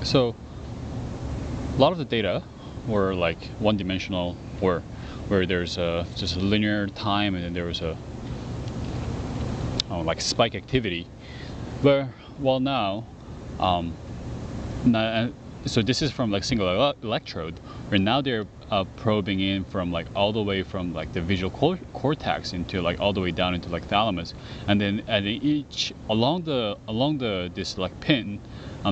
So a lot of the data were like one-dimensional, or where there's just a linear time, and then there was a like spike activity. But well now, um, so this is from like single electrode, where now they're probing in from like all the way from like the visual cortex into like all the way down into like thalamus, and then at each along the this like pin,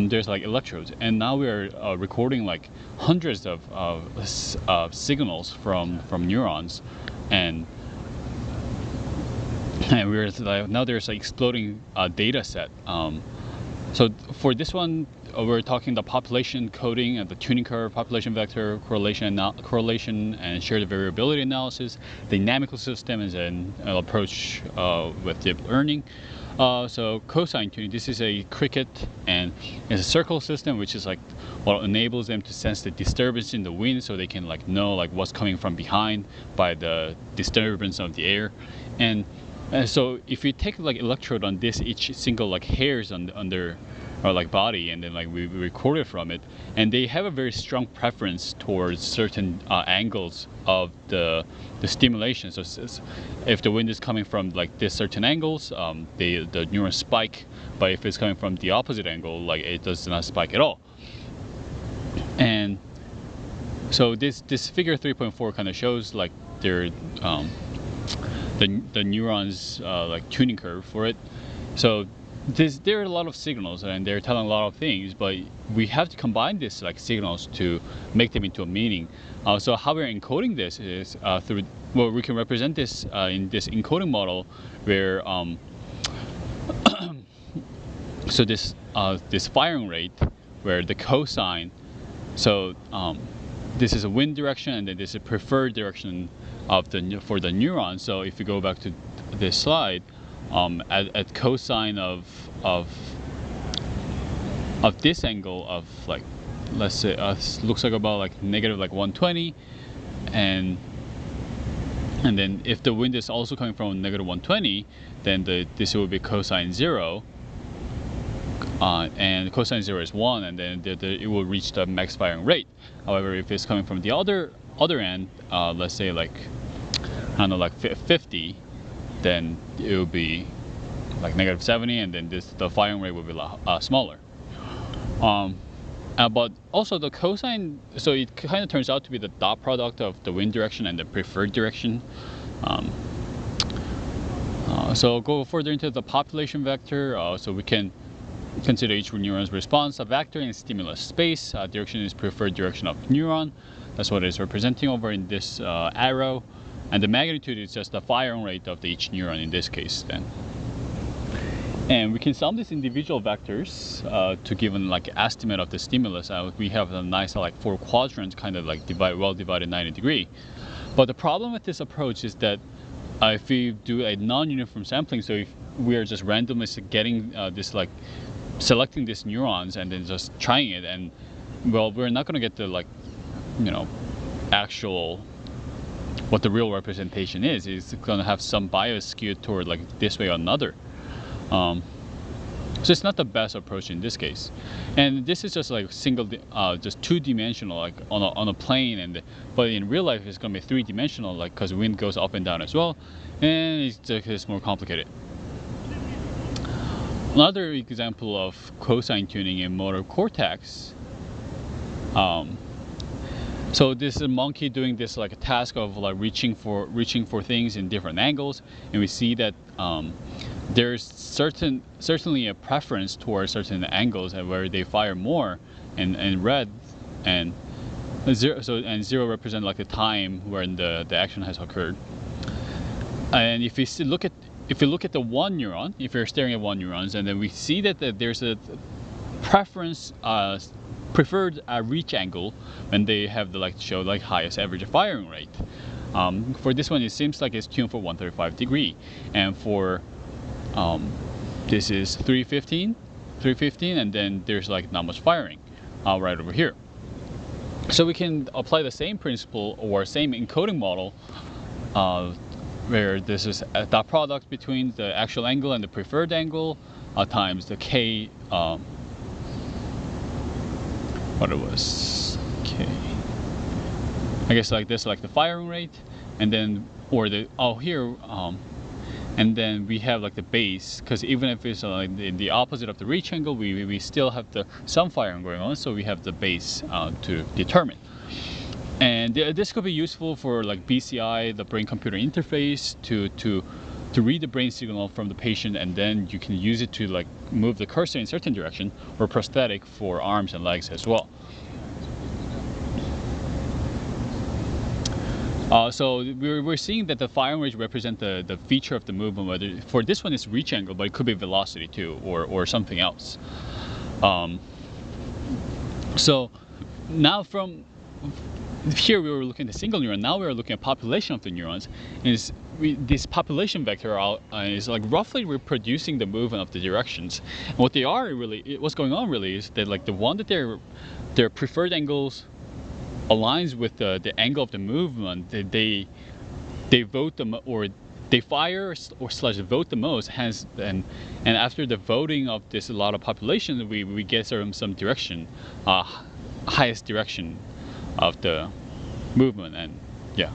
there's like electrodes, and now we're recording like hundreds of signals from neurons, and we're like, now there's like exploding data set. So for this one, we're talking the population coding and the tuning curve, population vector correlation and shared variability analysis, dynamical system is an approach with deep learning. So cosine tuning, this is a cricket, and it's a circle system, which is like what enables them to sense the disturbance in the wind, so they can like know like what's coming from behind by the disturbance of the air. And so if you take like electrode on this each single like hairs on their or like body, and then like we record it from it, and they have a very strong preference towards certain angles of the stimulation. So if the wind is coming from like this certain angles, the neurons spike, but if it's coming from the opposite angle, like it does not spike at all. And so this figure 3.4 kind of shows like their the neurons like tuning curve for it. So there are a lot of signals, and they're telling a lot of things, but we have to combine these like signals to make them into a meaning. So how we're encoding this is through, well, we can represent this in this encoding model where so this firing rate, where the cosine, so this is a wind direction, and then this is a preferred direction of for the neuron. So if you go back to this slide, at cosine of this angle of like, let's say looks like about like negative like 120, and then if the wind is also coming from negative 120, then this will be cosine 0, and cosine 0 is 1, and then it will reach the max firing rate. However, if it's coming from the other end, let's say like, I don't know, like 50, then it will be like negative 70, and then the firing rate will be smaller. But also the cosine, so it kind of turns out to be the dot product of the wind direction and the preferred direction. So go further into the population vector. So we can consider each neuron's response a vector in stimulus space. Direction is preferred direction of neuron. That's what it's representing over in this arrow. And the magnitude is just the firing rate of each neuron in this case then. And we can sum these individual vectors to give an like estimate of the stimulus. We have a nice like 4 quadrants, kind of like well divided 90 degree. But the problem with this approach is that if we do a non-uniform sampling, so if we are just randomly getting this like selecting these neurons and then just trying it, and well, we're not going to get the like, you know, actual what the real representation is. It's going to have some bias skewed toward like this way or another. So it's not the best approach in this case, and this is just like just 2-dimensional, like on a plane, but in real life it's going to be 3-dimensional, like because wind goes up and down as well, and it's more complicated. Another example of cosine tuning in motor cortex. So this is a monkey doing this like a task of like reaching for things in different angles, and we see that there's certainly a preference towards certain angles where they fire more in red, and 0 represent like the time when the action has occurred. And if you look at the one neuron, if you're staring at one neuron, and then we see that there's a preference preferred reach angle when they have the like show like highest average firing rate. For this one, it seems like it's tuned for 135 degree, and for this is 315, and then there's like not much firing right over here. So we can apply the same principle or same encoding model where this is a dot product between the actual angle and the preferred angle times the k what it was. Okay, I guess like this, like the firing rate, and then here, and then we have like the base, because even if it's like the opposite of the reach angle, we still have some firing going on, so we have the base to determine. And this could be useful for like BCI, the brain-computer interface, to read the brain signal from the patient, and then you can use it to like move the cursor in certain direction, or prosthetic for arms and legs as well. So we're seeing that the firing rate represent the feature of the movement. Whether for this one it's reach angle, but it could be velocity too, or something else. So now from here we were looking at a single neuron. Now we are looking at population of the neurons. This population vector is like roughly reproducing the movement of the directions. And what they are really, what's going on really, is that like the one that their preferred angles aligns with the angle of the movement. They vote them, or they fire or slash vote the most. Hence, and after the voting of this a lot of population, we get some direction, highest direction of the movement. And yeah,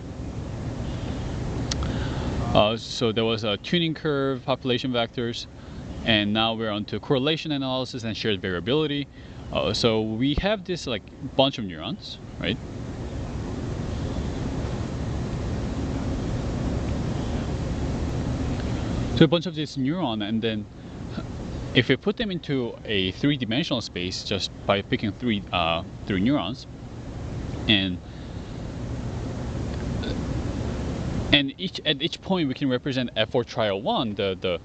so there was a tuning curve, population vectors, and now we're on to correlation analysis and shared variability. So we have this like bunch of neurons, right? So a bunch of this neuron, and then if we put them into a three-dimensional space just by picking three neurons, and at each point we can represent for trial 1 the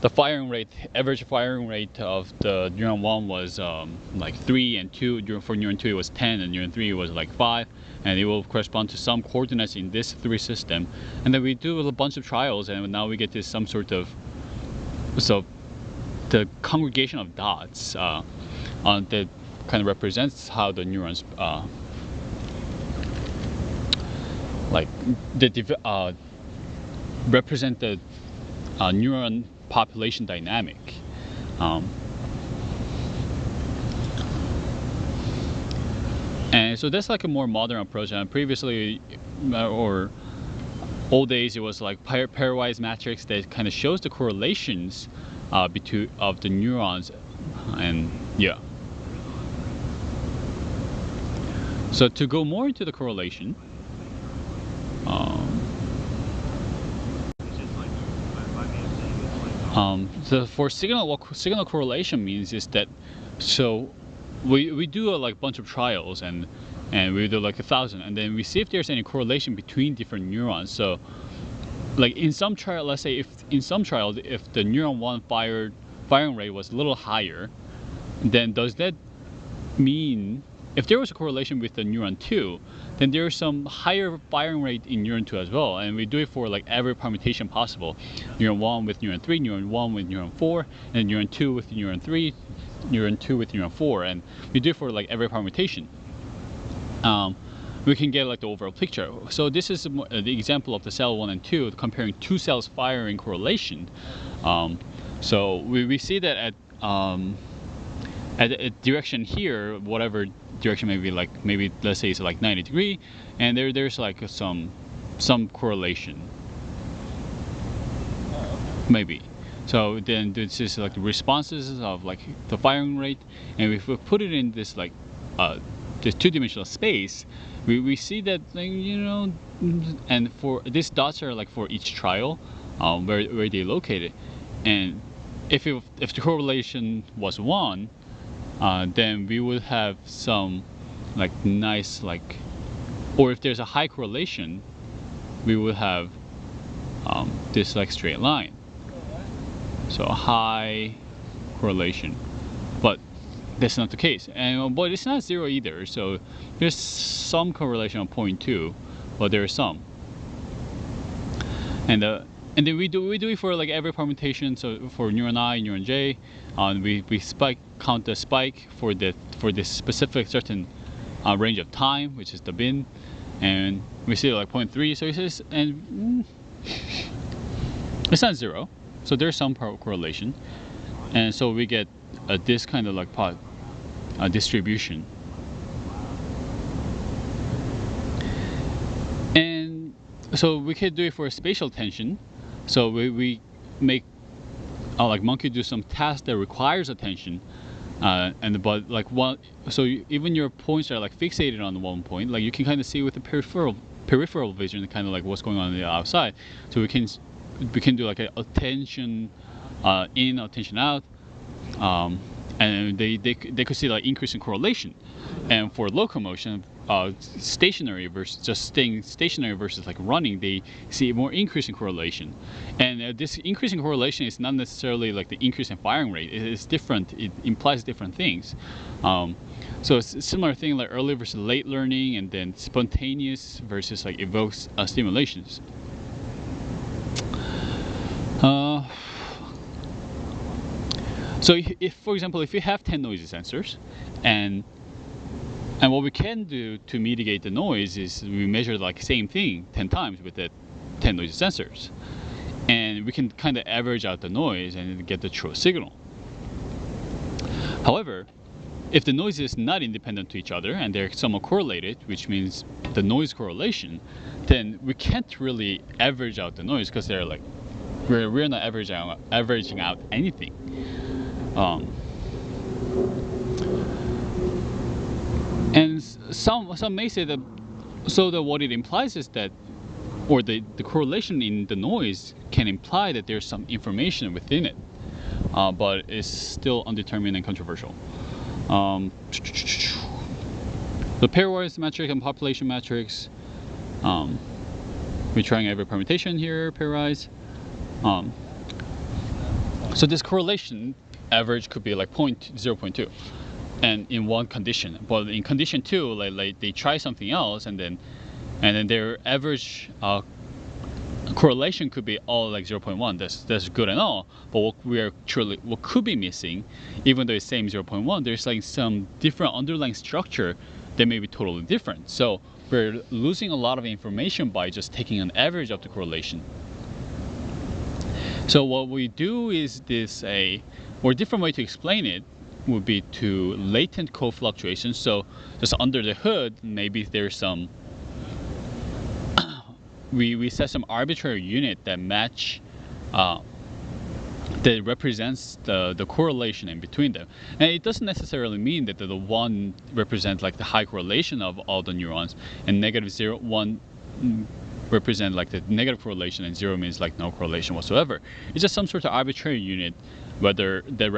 firing rate, average firing rate of the neuron 1 was like 3, and 2 for neuron 2 it was 10, and neuron 3 was like 5, and it will correspond to some coordinates in this 3 system. And then we do a bunch of trials, and now we get to some sort of, so the congregation of dots that kind of represents how the neurons represent the neuron population dynamic. And so that's like a more modern approach. And previously, or old days, it was like pairwise matrix that kind of shows the correlations of the neurons. And yeah. So to go more into the correlation, so for what signal correlation means is that, so we do a bunch of trials, and we do like 1,000, and then we see if there's any correlation between different neurons. So like in some trial, let's say if the neuron 1 firing rate was a little higher, then does that mean if there was a correlation with the neuron 2, then there's some higher firing rate in neuron 2 as well? And we do it for like every permutation possible. Neuron 1 with neuron 3, neuron 1 with neuron 4, and neuron 2 with neuron 3, neuron 2 with neuron 4, and we do it for like every permutation. We can get like the overall picture. So this is the example of the cell 1 and 2 comparing 2 cells firing correlation. So we see that at a direction here, whatever direction, maybe let's say it's like 90 degree, and there's like some correlation, maybe. So then this is like the responses of like the firing rate, and if we put it in this like this two-dimensional space, we see that, like, you know, and for these dots are like for each trial, where they located, and if the correlation was 1, then we would have some like nice or if there's a high correlation, we would have this like straight line. So high correlation, but that's not the case. And but it's not 0 either. So there's some correlation of 0.2, but there's some. And then we do it for like every permutation. So for neuron I, neuron J, we count the spike for this specific certain range of time, which is the bin, and we see like 0.3. So it says, and it's not 0. So there's some correlation, and so we get this kind of like distribution. so we can do it for spatial attention. So we make like monkey do some task that requires attention, but like even your points are like fixated on one point, like you can kind of see with the peripheral vision kind of like what's going on the outside. So we can do like a attention in, attention out, and they could see like increase in correlation. And for locomotion, stationary versus just staying stationary versus like running, they see more increase in correlation. And this increase in correlation is not necessarily like the increase in firing rate. It is different. It implies different things. So it's a similar thing like early versus late learning, and then spontaneous versus like evokes stimulations. So if, for example, if you have 10 noisy sensors, and what we can do to mitigate the noise is we measure like same thing 10 times with the 10 noisy sensors, and we can kind of average out the noise and get the true signal. However, if the noise is not independent to each other and they're somewhat correlated, which means the noise correlation, then we can't really average out the noise, because they're like we're not averaging out anything. And some may say that what it implies is that, or the correlation in the noise can imply that there's some information within it, but it's still undetermined and controversial. The pairwise metric and population metrics, we're trying every permutation here, pairwise. So this correlation average could be like 0.2, and in one condition. But in condition 2, like they try something else, and then their average correlation could be all like 0.1. That's good and all. But what could be missing, even though it's same 0.1, there's like some different underlying structure that may be totally different. So we're losing a lot of information by just taking an average of the correlation. So what we do is or a different way to explain it would be to latent co-fluctuations. So just under the hood, maybe there's some we set some arbitrary unit that that represents the correlation in between them. And it doesn't necessarily mean that the one represents like the high correlation of all the neurons, and -1 represent like the negative correlation, and 0 means like no correlation whatsoever. It's just some sort of arbitrary unit, whether that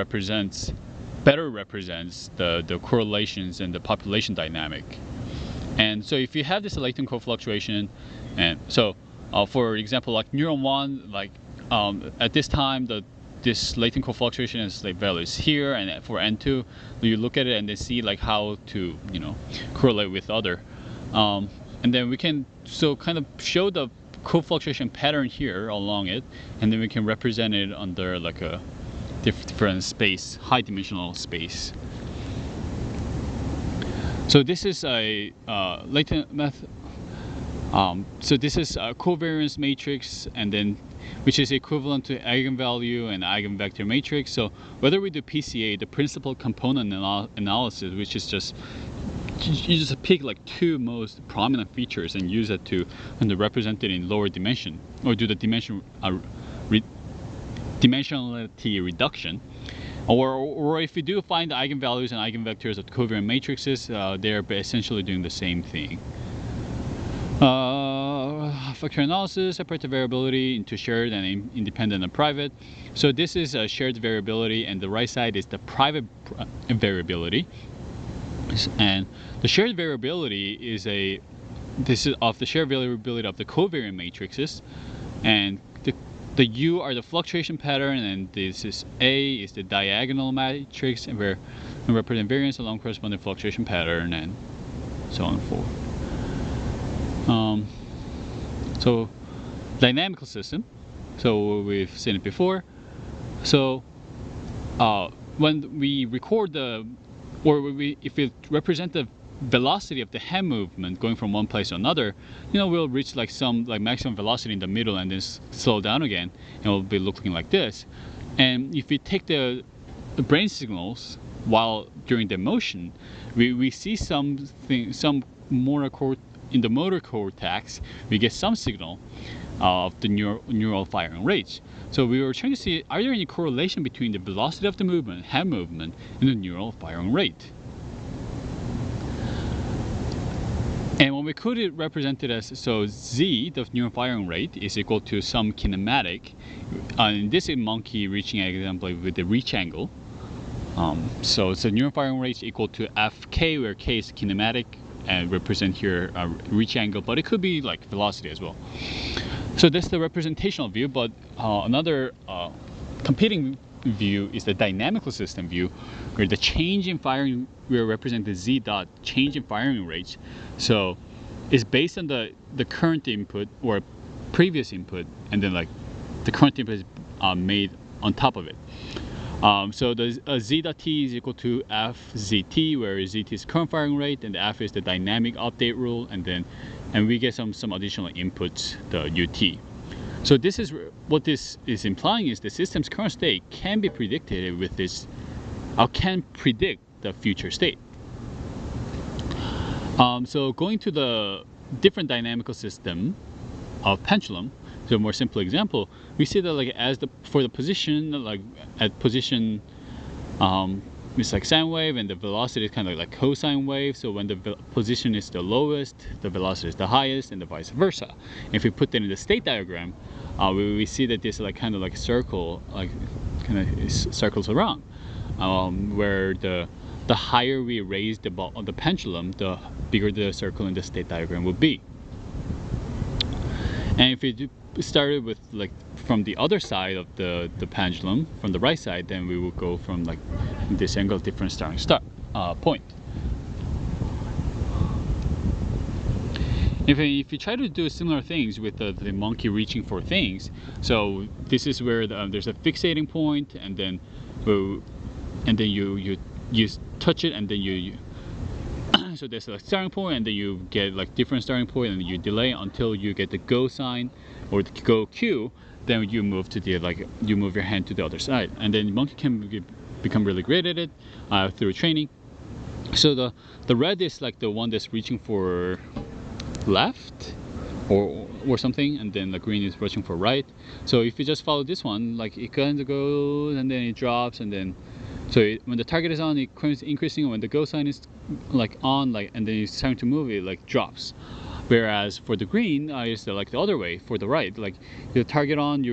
better represents the correlations and the population dynamic. And so if you have this latent co-fluctuation, and so for example, like neuron 1, like at this time this latent co-fluctuation is like values here, and for N2 you look at it and then see like how to correlate with other, and then we can kind of show the co-fluctuation pattern here along it, and then we can represent it under like a different space, high dimensional space. So this is a latent method. So this is a covariance matrix, and then which is equivalent to eigenvalue and eigenvector matrix. So whether we do PCA, the principal component analysis, which is just you just pick like 2 most prominent features and use it to represent it in lower dimension, or do the dimensionality reduction. Or if you do find the eigenvalues and eigenvectors of covariant matrices, they're essentially doing the same thing. Factor analysis, separate the variability into shared and independent and private. So this is a shared variability, and the right side is the private variability. And the shared variability this is of the shared variability of the covariant matrices, and the U are the fluctuation pattern, and this is A is the diagonal matrix, and we represent variance along corresponding fluctuation pattern, and so on and forth. So dynamical system. So we've seen it before. So when we record if we represent the velocity of the hand movement going from one place to another, we'll reach like some maximum velocity in the middle and then slow down again, and it'll be looking like this. And if we take the brain signals during the motion, we see some motor in the motor cortex, we get some signal of the neural firing rates. So we were trying to see, are there any correlation between the velocity of the movement, hand movement, and the neural firing rate? And when we could represent it as, so z, the neural firing rate, is equal to some kinematic. In this monkey reaching example with the reach angle. So it's a neural firing rate is equal to fk, where k is kinematic and represent here a reach angle, but it could be like velocity as well. So that's the representational view, but another competing view is the dynamical system view, where the change in firing, we represent the z dot change in firing rates. So it's based on the current input or previous input, and then like the current input is made on top of it. So the z dot t is equal to f zt, where zt is current firing rate and f is the dynamic update rule, and we get some additional inputs, the ut. So this is what this is implying, is the system's current state can be predicted with this, can predict the future state. So going to the different dynamical system of pendulum, so a more simple example, we see that like for the position, like at position, it's like sine wave, and the velocity is kind of like cosine wave. So when the position is the lowest, the velocity is the highest, and the vice versa. If we put that in the state diagram, we see that this like kind of like circle, like kind of circles around, where the higher we raise the pendulum, the bigger the circle in the state diagram will be. And if we started with like from the other side of the pendulum, from the right side, then we will go from like this angle, different starting point. If you try to do similar things with the monkey reaching for things, so this is where there's a fixating point, and then you touch it, and then you so there's a starting point, and then you get like different starting point, and you delay until you get the go sign or the go cue. Then you move to the you move your hand to the other side, and then the monkey can become really great at it through training. So the red is like the one that's reaching for left or something, and then the green is reaching for right. So if you just follow this one, like it kind of goes and then it drops, and then when the target is on, it keeps increasing. When the go sign is like on, and then it's starting to move, it like drops. Whereas for the green, it's like the other way, for the right, like the target on,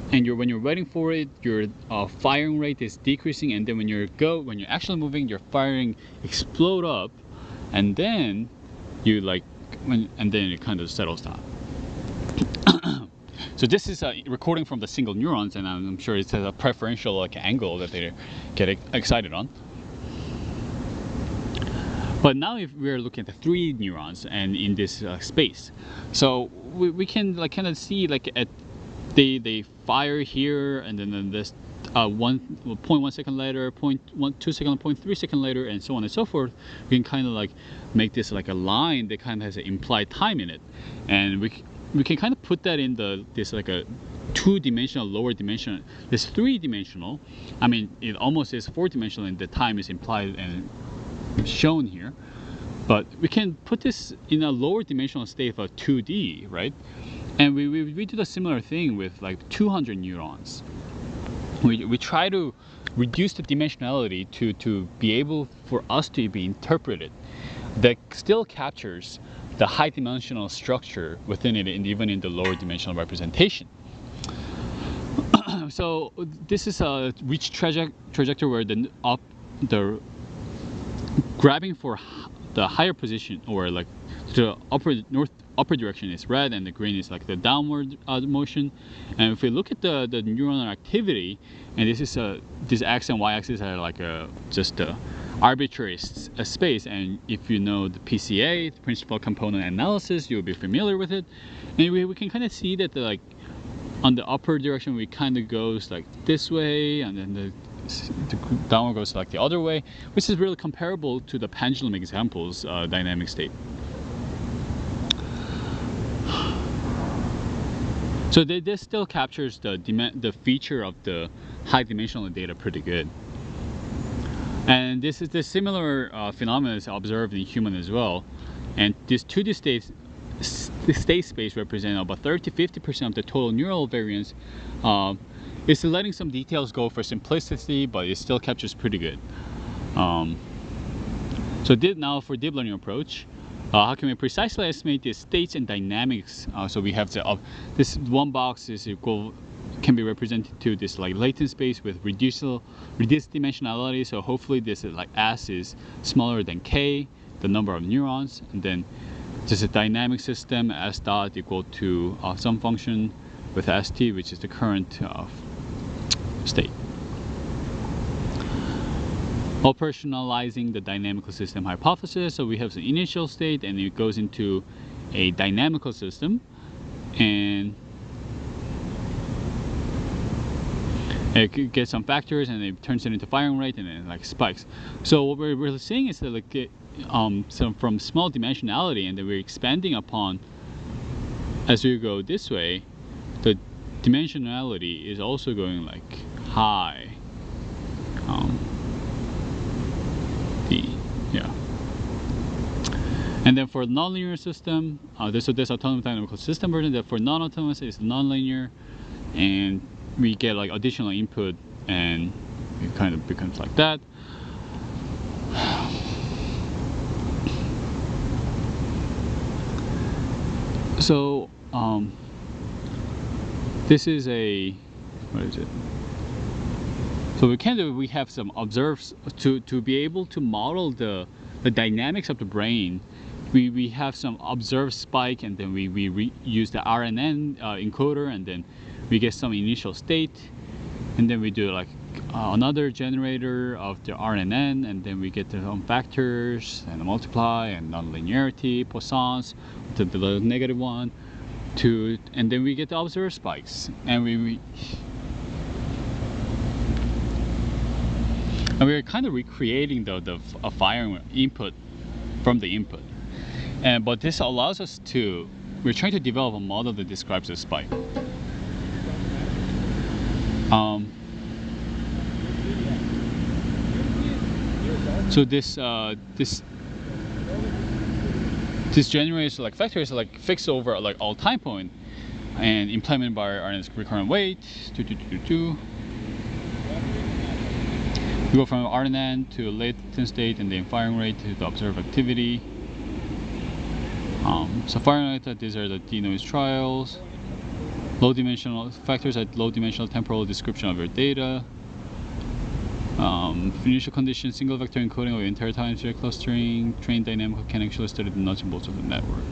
when you're waiting for it, your firing rate is decreasing, and then when you're actually moving, your firing explode up, and then you and then it kind of settles down. So this is a recording from the single neurons, and I'm sure it's a preferential angle that they get excited on. But now if we're looking at the 3 neurons and in this space, so we can kind of see they fire here, and then this 0.1 second later, 0.2 second, 0.3 second later, and so on and so forth. We can kind of make this like a line that kind of has an implied time in it, and we can kind of put that in this like a 2-dimensional lower dimension. This 3-dimensional, I mean it almost is 4-dimensional, and the time is implied and shown here, but we can put this in a lower dimensional state of 2D, right? And we do the similar thing with like 200 neurons. We try to reduce the dimensionality to be able for us to be interpreted that still captures the high dimensional structure within it, and even in the lower dimensional representation. So this is a reach trajectory where the grabbing for the higher position, or like the upper direction, is red, and the green is like the downward motion. And if we look at the neuronal activity, and this x and y axis are like just a arbitrary space, and if you know the PCA, the principal component analysis, you'll be familiar with it. And we can kind of see that on the upper direction, we kind of goes like this way, and then the downward goes like the other way, which is really comparable to the pendulum examples dynamic state. So this still captures the feature of the high dimensional data pretty good. And this is the similar phenomenon is observed in human as well. and this 2D state space represent about 30-50% of the total neural variance. It's letting some details go for simplicity, but it still captures pretty good. So now for deep learning approach, how can we precisely estimate the states and dynamics? So we have this one box is equal, can be represented to this like latent space with reduced dimensionality. So hopefully this is like S is smaller than K, the number of neurons, and then just a dynamic system S dot equal to some function with ST, which is the current state. Operationalizing the dynamical system hypothesis. So we have the initial state and it goes into a dynamical system, and it gets some factors and it turns it into firing rate and then like spikes. So what we're really seeing is that like so from small dimensionality, and then we're expanding upon as we go this way, the dimensionality is also going like high. Yeah. And then for nonlinear system, there's autonomous dynamical system version. That for non-autonomous is nonlinear, and we get like additional input, and it kind of becomes like that. So this is what is it? So we have some observes to be able to model the dynamics of the brain. We have some observed spike, and then we use the RNN encoder, and then we get some initial state, and then we do like another generator of the RNN, and then we get the factors and the multiply and nonlinearity, Poissons, the negative one, and then we get the observed spikes, and and we're kind of recreating the firing input from the input. But this allows us we're trying to develop a model that describes a spike. So this generates like factors like fixed over like all time point and implemented by RNN's recurrent weight. We go from RNN to latent state and then firing rate to the observed activity. So firing rate, these are the denoise trials. Low dimensional factors at low dimensional temporal description of your data. Initial condition, single vector encoding of entire time series clustering. Trained dynamical can actually study the nuts and bolts of the network.